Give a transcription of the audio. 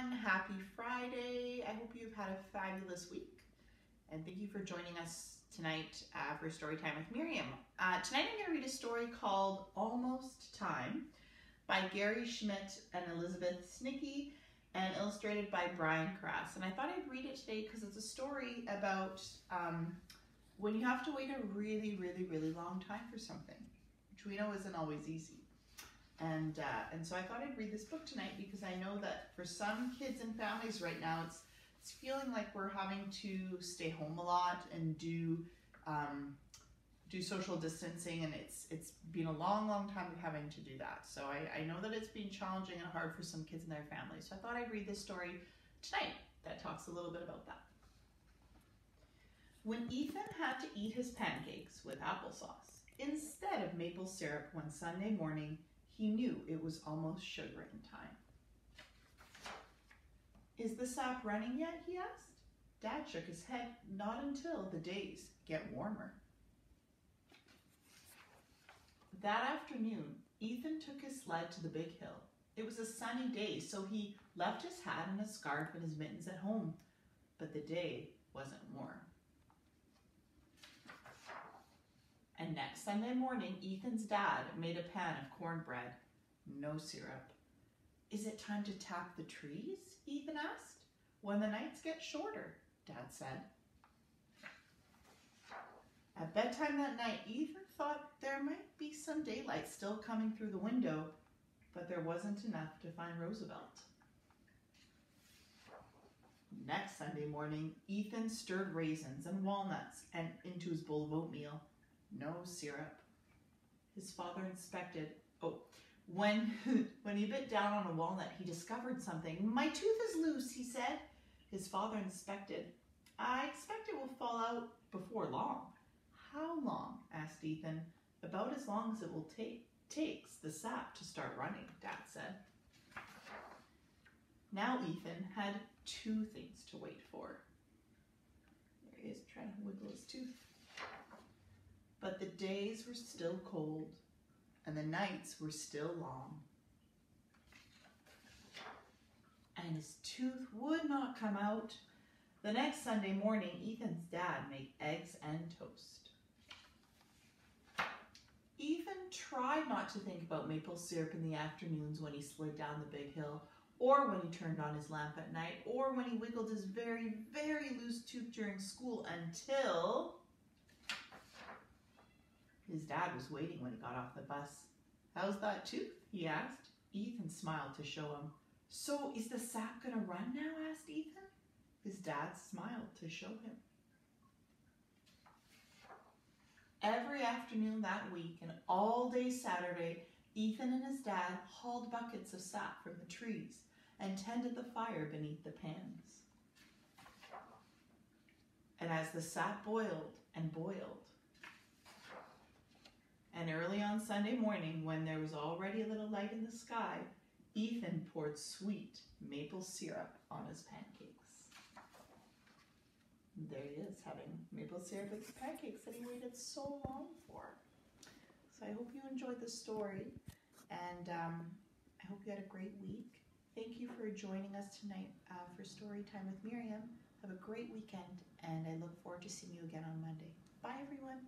everyone. Happy Friday. I hope you've had a fabulous week. And thank you for joining us tonight for Story Time with Miriam. Tonight I'm going to read a story called Almost Time by Gary Schmidt and Elizabeth Stickney and illustrated by Brian Crass. And I thought I'd read it today because it's a story about when you have to wait a really long time for something, which we know isn't always easy. And so I thought I'd read this book tonight because I know that for some kids and families right now, it's feeling like we're having to stay home a lot and do social distancing, and it's been a long time of having to do that. So I know that it's been challenging and hard for some kids and their families. So I thought I'd read this story tonight that talks a little bit about that. When Ethan had to eat his pancakes with applesauce instead of maple syrup one Sunday morning, he knew it was almost sugaring time. "Is the sap running yet?" he asked. Dad shook his head. "Not until the days get warmer." That afternoon, Ethan took his sled to the big hill. It was a sunny day, so he left his hat and his scarf and his mittens at home. But the day wasn't warm. And next Sunday morning, Ethan's dad made a pan of cornbread. No syrup. "Is it time to tap the trees?" Ethan asked. "When the nights get shorter," Dad said. At bedtime that night, Ethan thought there might be some daylight still coming through the window, but there wasn't enough to find Roosevelt. Next Sunday morning, Ethan stirred raisins and walnuts into his bowl of oatmeal. No syrup. His father inspected. When he bit down on a walnut, he discovered something. "My tooth is loose," he said. His father inspected. "I expect it will fall out before long." "How long?" asked Ethan. "About as long as it will takes the sap to start running," Dad said. Now Ethan had two things to wait for. There he is trying to wiggle his tooth. But the days were still cold, and the nights were still long. And his tooth would not come out. The next Sunday morning, Ethan's dad made eggs and toast. Ethan tried not to think about maple syrup in the afternoons when he slid down the big hill, or when he turned on his lamp at night, or when he wiggled his very loose tooth during school, until his dad was waiting when he got off the bus. "How's that tooth?" he asked. Ethan smiled to show him. "So is the sap gonna run now?" asked Ethan. His dad smiled to show him. Every afternoon that week and all day Saturday, Ethan and his dad hauled buckets of sap from the trees and tended the fire beneath the pans. And as the sap boiled and boiled, and early on Sunday morning, when there was already a little light in the sky, Ethan poured sweet maple syrup on his pancakes. There he is, having maple syrup with his pancakes that he waited so long for. So I hope you enjoyed the story, and I hope you had a great week. Thank you for joining us tonight for Story Time with Miriam. Have a great weekend, and I look forward to seeing you again on Monday. Bye, everyone.